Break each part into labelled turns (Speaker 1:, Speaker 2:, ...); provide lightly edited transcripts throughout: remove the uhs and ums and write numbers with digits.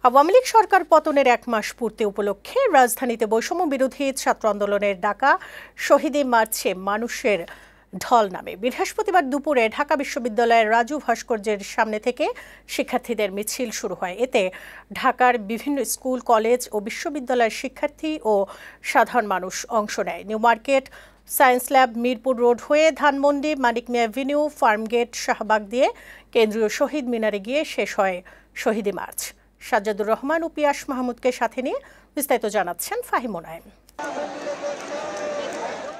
Speaker 1: আওয়ামী লীগ সরকার পতনের 1 মাস পূর্তি উপলক্ষে রাজধানীতে বৈষম্য বিরোধী ছাত্র আন্দোলনের ডাকা শহীদী মার্চে মানুষের ঢল নামে। বৃহস্পতিবার দুপুরে ঢাকা বিশ্ববিদ্যালয়ের রাজু ভাস্কর্যের সামনে থেকে শিক্ষার্থীদের মিছিল শুরু হয়। এতে ঢাকার বিভিন্ন স্কুল, কলেজ ও বিশ্ববিদ্যালয়ের শিক্ষার্থী ও সাধারণ মানুষ অংশ নেয়। New Market, Science lab, Mirpur road হয়ে ধানমন্ডি, মানিক মিয়া এভিনিউ, ফার্মগেট, শাহবাগ দিয়ে কেন্দ্রীয় শহীদ মিনারে গিয়ে শেষ হয় শহীদী মার্চ। সাজ্জাদুর রহমান ও পিয়াস মাহমুদকে সাথে নিয়ে বিস্তারিত জানাচ্ছেন ফাহিম মুনায়েম।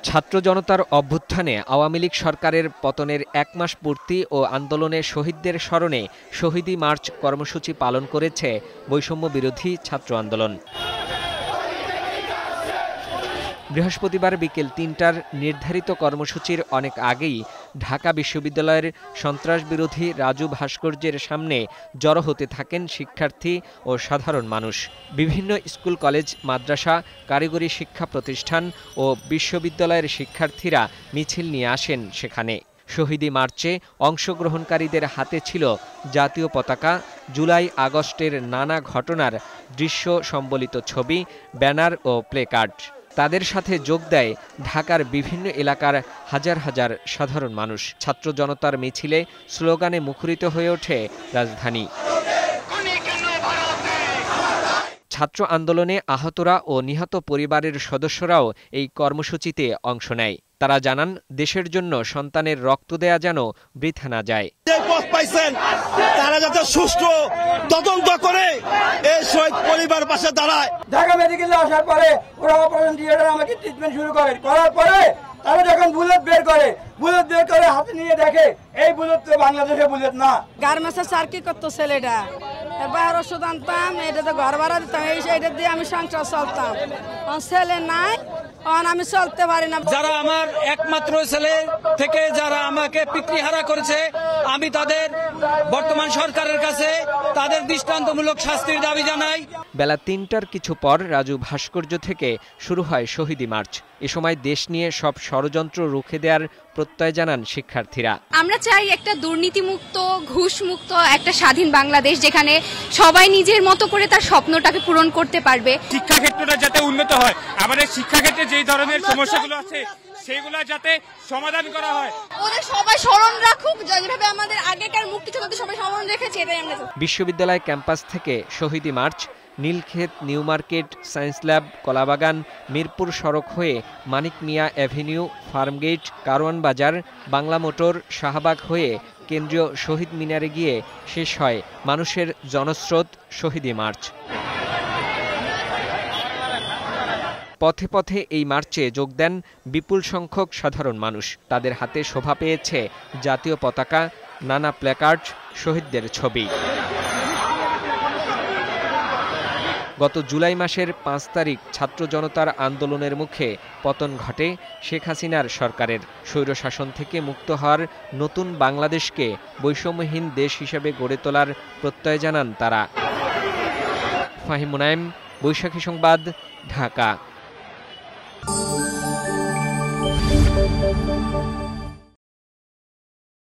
Speaker 2: ছাত্র জনতার অভ্যুত্থানে আওয়ামী লীগ সরকারের পতনের 1 মাস পূর্তি ও আন্দোলনে শহীদদের স্মরণে শহীদী মার্চ কর্মসূচি পালন করেছে বৈষম্য বিরোধী ছাত্র আন্দোলন। বৃহস্পতিবার বিকেল ৩টার নির্ধারিত কর্মসূচির অনেক আগেই ঢাকা বিশ্ববিদ্যালয়ের সন্ত্রাস বিরোধী রাজু ভাস্কর্যের সামনে জড়ো হতে থাকেন শিক্ষার্থী ও সাধারণ মানুষ। বিভিন্ন স্কুল, কলেজ, মাদ্রাসা, কারিগরি শিক্ষা প্রতিষ্ঠান ও বিশ্ববিদ্যালয়ের শিক্ষার্থীরা মিছিল নিয়ে আসেন সেখানে। শহীদী মার্চে অংশগ্রহণকারীদের হাতে ছিল জাতীয় পতাকা, জুলাই আগস্টের নানা ঘটনার দৃশ্য সম্বলিত ছবি, ব্যানার ও প্লেকার্ড। তাদের সাথে যোগ দেয় ঢাকার বিভিন্ন এলাকার হাজার হাজার সাধারণ মানুষ। ছাত্র জনতার মিছিলে স্লোগানে মুখরিত হয়ে ওঠে রাজধানী। ছাত্র আন্দোলনে আহতরা ও নিহত পরিবারের সদস্যরাও এই কর্মসূচিতে অংশ নেয়। তারা জানান, দেশের জন্য সন্তানের রক্ত দেয়া যেন বৃথা না যায়।
Speaker 3: তারা যাতে সুষ্ঠু তদন্ত করে এই শহীদ পরিবার পাশে দাঁড়ায়।
Speaker 4: ঢাকা মেডিকেলে আসার পরে ওরা অপারেশন থিয়েটারে আমাকে ট্রিটমেন্ট শুরু করার পরে তারা যখন বুলেট বের করে হাতে নিয়ে দেখে এই বুলেট তো বাংলাদেশের বুলেট না।
Speaker 5: গার্মেন্টসের চাকরি করতো ছেলেটা, এবার ওষুধ আনতাম, এটাতে ঘর ভাড়া দিতাম, এইটা দিয়ে আমি সংসার চলতাম। ছেলে নাই, আমি চলতে পারি না।
Speaker 6: যারা আমার একমাত্র ছেলে থেকে যারা আমাকে পিতৃহারা করেছে, আমি তাদের বর্তমান সরকারের কাছে তাদের দৃষ্টান্তমূলক শাস্তির দাবি জানাই।
Speaker 2: বেলা ৩টার কিছু পর রাজু ভাস্কর্য থেকে শুরু হয় শহীদী মার্চ। এ সময় দেশ নিয়ে সব ষড়যন্ত্র রুখে দেওয়ার প্রত্যয় জানান শিক্ষার্থীরা।
Speaker 7: আমরা চাই একটা দুর্নীতিমুক্ত, ঘুষমুক্ত একটা স্বাধীন বাংলাদেশ, যেখানে সবাই নিজের মতো করে তার স্বপ্নটাকে পূরণ করতে পারবে।
Speaker 8: শিক্ষাক্ষেত্রটা যাতে উন্নত হয়, আমাদের শিক্ষাক্ষেত্রে যেই ধরনের সমস্যাগুলো আছে সেগুলো যাতে সমাধান করা হয়।
Speaker 7: ওদের সবাই স্মরণ রাখুক, যেভাবে আমাদের আগেকার মুক্তিযোদ্ধাদের সবাই স্মরণ রেখেছে, এটাই আমরা।
Speaker 2: বিশ্ববিদ্যালয় ক্যাম্পাস থেকে শহীদী march Nilkhet, New Market, Science Lab, Kalabagan, Mirpur সড়ক হয়ে মানিক মিয়া এভিনিউ, ফার্মগেট, কারওয়ান বাজার, বাংলা মোটর, শাহবাগ হয়ে কেন্দ্রীয় শহীদ মিনারে গিয়ে শেষ হয় মানুষের জনস্রোত শহীদী মার্চ। পথে পথে এই মার্চে যোগ দেন বিপুল সংখ্যক সাধারণ মানুষ। তাদের হাতে শোভা পেয়েছে জাতীয় পতাকা, নানা প্ল্যাকার্ড, শহীদদের ছবি। গত জুলাই মাসের 5 তারিখ ছাত্র জনতার আন্দোলনের মুখে পতন ঘটে শেখ হাসিনার সরকারের। স্বৈরশাসন থেকে মুক্ত হওয়ার নতুন বাংলাদেশকে বৈষম্যহীন দেশ হিসেবে গড়ে তোলার প্রত্যয় জানান তারা। ফাহিম মুনায়েম, বৈশাখী সংবাদ, ঢাকা।